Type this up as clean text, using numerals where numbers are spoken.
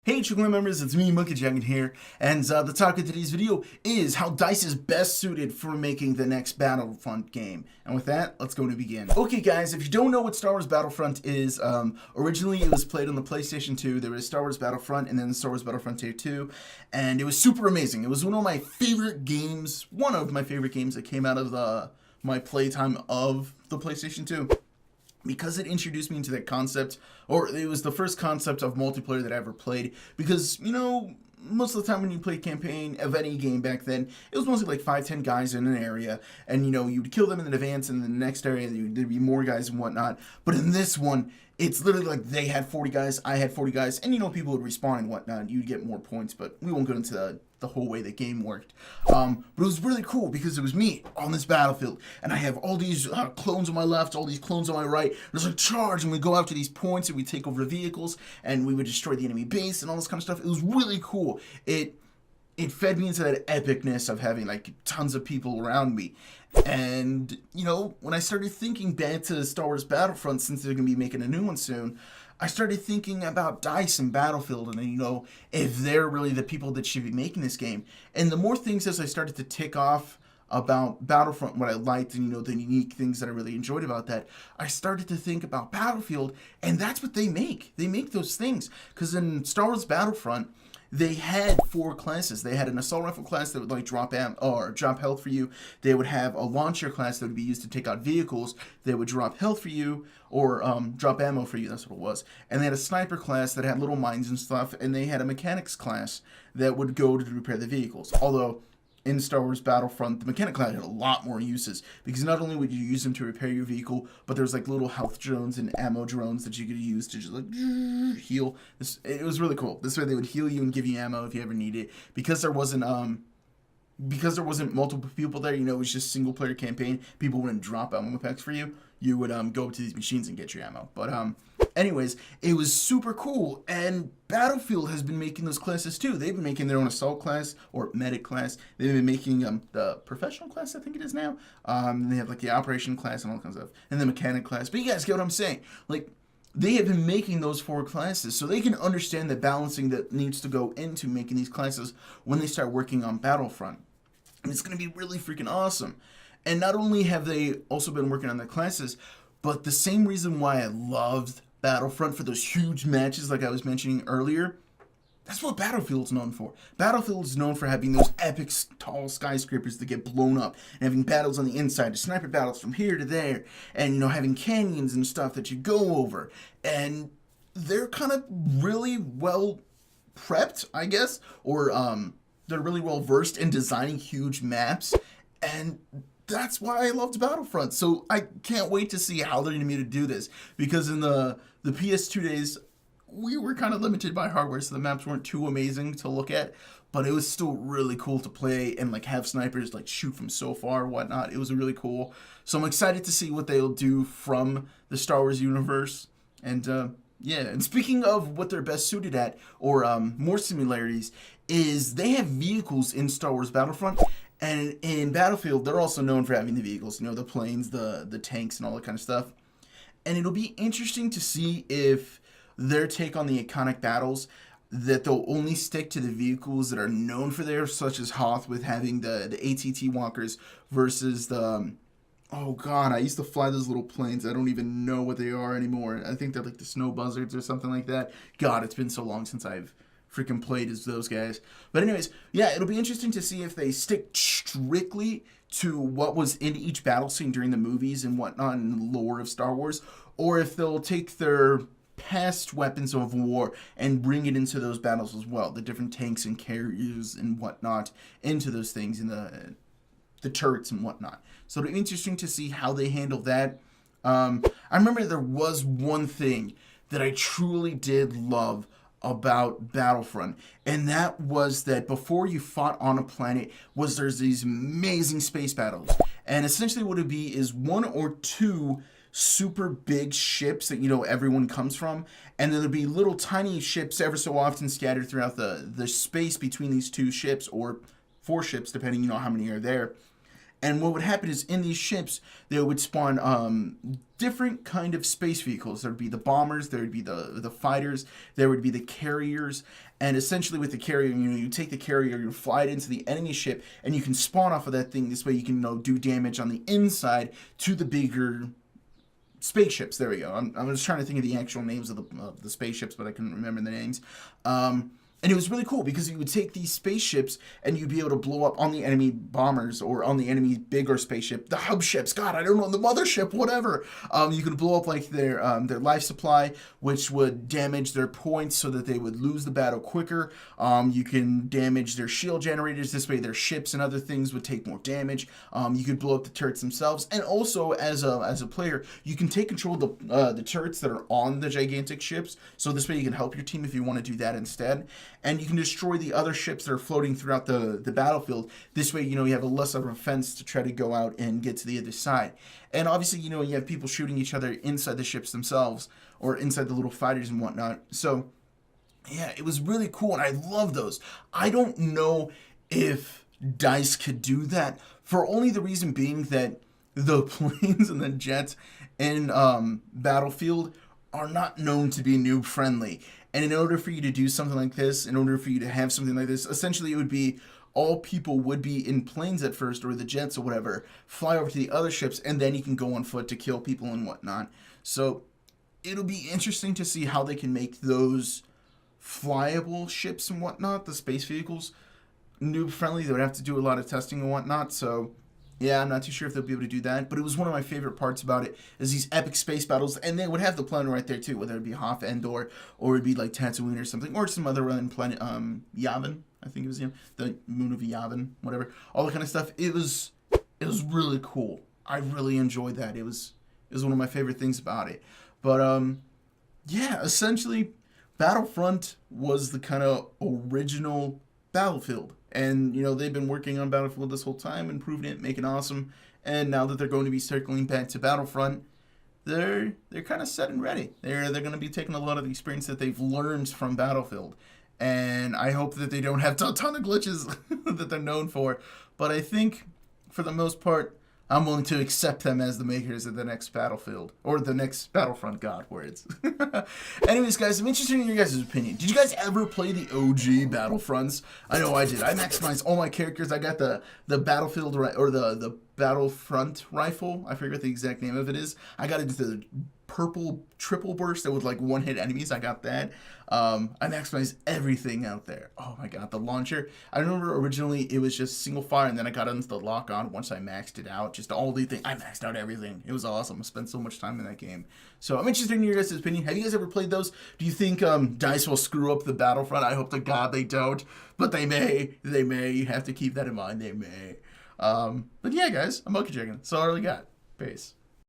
Hey Chicken members, it's me, Monkey Jacket here, and the topic of today's video is how DICE is best suited for making the next Battlefront game. And with that, let's go to begin. Okay guys, if you don't know what Star Wars Battlefront is, originally it was played on the PlayStation 2, there was Star Wars Battlefront and then Star Wars Battlefront Tier 2, and it was super amazing. It was one of my favorite games that came out of my playtime of the PlayStation 2. Because it introduced me into that concept, or it was the first concept of multiplayer that I ever played, because, you know, most of the time when you play campaign of any game back then, it was mostly like 5-10 guys in an area, and, you know, you'd kill them in advance, and in the next area, there'd be more guys and whatnot. But in this one, it's literally like they had 40 guys, I had 40 guys, and, you know, people would respawn and whatnot, you'd get more points, but we won't go into the whole way the game worked. But it was really cool because it was me on this battlefield, and I have all these clones on my left, all these clones on my right. There's a charge, and we go after these points, and we take over the vehicles, and we would destroy the enemy base and all this kind of stuff. It was really cool. It fed me into that epicness of having like tons of people around me. And, you know, when I started thinking back to Star Wars Battlefront, since they're going to be making a new one soon, I started thinking about DICE and Battlefield and, you know, if they're really the people that should be making this game. And the more things as I started to tick off about Battlefront, what I liked and, you know, the unique things that I really enjoyed about that, I started to think about Battlefield, and that's what they make. They make those things. Because in Star Wars Battlefront, they had 4 classes. They had an assault rifle class that would like drop health for you. They would have a launcher class that would be used to take out vehicles. They would drop health for you, or drop ammo for you. That's what it was. And they had a sniper class that had little mines and stuff. And they had a mechanics class that would go to repair the vehicles. Although in Star Wars Battlefront, the mechanic class had a lot more uses, because not only would you use them to repair your vehicle, but there's like little health drones and ammo drones that you could use to just like heal. It was really cool. This way they would heal you and give you ammo if you ever need it. Because there wasn't multiple people there, you know, it was just single player campaign. People wouldn't drop ammo packs for you. You would go to these machines and get your ammo. But anyways, it was super cool, and Battlefield has been making those classes too. They've been making their own assault class or medic class. They've been making the professional class, I think it is now. They have like the operation class and all kinds of stuff, and the mechanic class. But you guys get what I'm saying? Like, they have been making those 4 classes, so they can understand the balancing that needs to go into making these classes when they start working on Battlefront. And it's going to be really freaking awesome. And not only have they also been working on their classes, but the same reason why I loved Battlefront for those huge matches like I was mentioning earlier, that's what Battlefield's known for. Battlefield's known for having those epic tall skyscrapers that get blown up, and having battles on the inside, sniper battles from here to there, and, you know, having canyons and stuff that you go over. And they're kind of really well prepped, I guess, or they're really well versed in designing huge maps, and that's why I loved Battlefront. So I can't wait to see how they're going to be able to do this, because in the PS2 days, we were kind of limited by hardware, so the maps weren't too amazing to look at, but it was still really cool to play and like have snipers like shoot from so far and whatnot. It was really cool. So I'm excited to see what they'll do from the Star Wars universe. And yeah, and speaking of what they're best suited at, or more similarities, is they have vehicles in Star Wars Battlefront. And in Battlefield, they're also known for having the vehicles, you know, the planes, the tanks, and all that kind of stuff. And it'll be interesting to see if their take on the iconic battles, that they'll only stick to the vehicles that are known for theirs, such as Hoth with having the ATT walkers versus the, oh god, I used to fly those little planes. I don't even know what they are anymore. I think they're like the snow buzzards or something like that. God, it's been so long since I've freaking played as those guys. But anyways, yeah, it'll be interesting to see if they stick strictly to what was in each battle scene during the movies and whatnot and the lore of Star Wars, or if they'll take their past weapons of war and bring it into those battles as well, the different tanks and carriers and whatnot into those things, in the turrets and whatnot. So it'll be interesting to see how they handle that. I remember there was one thing that I truly did love about Battlefront, and that was that before you fought on a planet, there's these amazing space battles, and essentially what it'd be is 1 or 2 super big ships that, you know, everyone comes from, and then there'd be little tiny ships ever so often scattered throughout the space between these 2 ships, or 4 ships depending, you know, how many are there. And what would happen is in these ships, they would spawn different kind of space vehicles. There would be the bombers, there would be the fighters, there would be the carriers. And essentially with the carrier, you take the carrier, you fly it into the enemy ship, and you can spawn off of that thing. This way you can do damage on the inside to the bigger spaceships. There we go. I'm just trying to think of the actual names of the spaceships, but I couldn't remember the names. And it was really cool because you would take these spaceships and you'd be able to blow up on the enemy bombers or on the enemy bigger spaceship, the hub ships. God, I don't know, the mothership, whatever. You could blow up like their life supply, which would damage their points so that they would lose the battle quicker. You can damage their shield generators. This way, their ships and other things would take more damage. You could blow up the turrets themselves, and also as a player, you can take control of the turrets that are on the gigantic ships. So this way, you can help your team if you want to do that instead. And you can destroy the other ships that are floating throughout the battlefield. This way, you have a less of a fence to try to go out and get to the other side. And obviously, you have people shooting each other inside the ships themselves or inside the little fighters and whatnot. So, yeah, it was really cool, and I love those. I don't know if DICE could do that, for only the reason being that the planes and the jets in Battlefield are not known to be noob friendly. And in order for you to do something like this, in order for you to have something like this, essentially it would be all people would be in planes at first, or the jets or whatever, fly over to the other ships, and then you can go on foot to kill people and whatnot. So it'll be interesting to see how they can make those flyable ships and whatnot, the space vehicles, noob friendly. They would have to do a lot of testing and whatnot. So yeah, I'm not too sure if they'll be able to do that, but it was one of my favorite parts about it, is these epic space battles, and they would have the planet right there too, whether it be Hoth, Endor, or it'd be like Tatooine or something, or some other planet, Yavin, I think it was the moon of Yavin, whatever, all that kind of stuff. It was really cool. I really enjoyed that. It was one of my favorite things about it. But yeah, essentially, Battlefront was the kind of original Battlefield. And, they've been working on Battlefield this whole time, improving it, making it awesome. And now that they're going to be circling back to Battlefront, they're kind of set and ready. They're going to be taking a lot of the experience that they've learned from Battlefield. And I hope that they don't have a ton of glitches that they're known for. But I think, for the most part, I'm willing to accept them as the makers of the next Battlefield, or the next Battlefront, God, words. Anyways, guys, I'm interested in your guys' opinion. Did you guys ever play the OG Battlefronts? I know I did. I maximized all my characters. I got the Battlefield, or the Battlefront rifle. I forget what the exact name of it is. I got into the purple triple burst that would one-hit enemies. I got that. I maximized everything out there. Oh my god, the launcher. I remember originally it was just single fire, and then I got into the lock-on once I maxed it out. Just all the things. I maxed out everything. It was awesome. I spent so much time in that game. So I'm interested in your guys' opinion. Have you guys ever played those? Do you think DICE will screw up the Battlefront? I hope to God they don't. But they may. They may. You have to keep that in mind. They may. But yeah, guys, I'm Monkey Chicken. That's all I really got. Peace.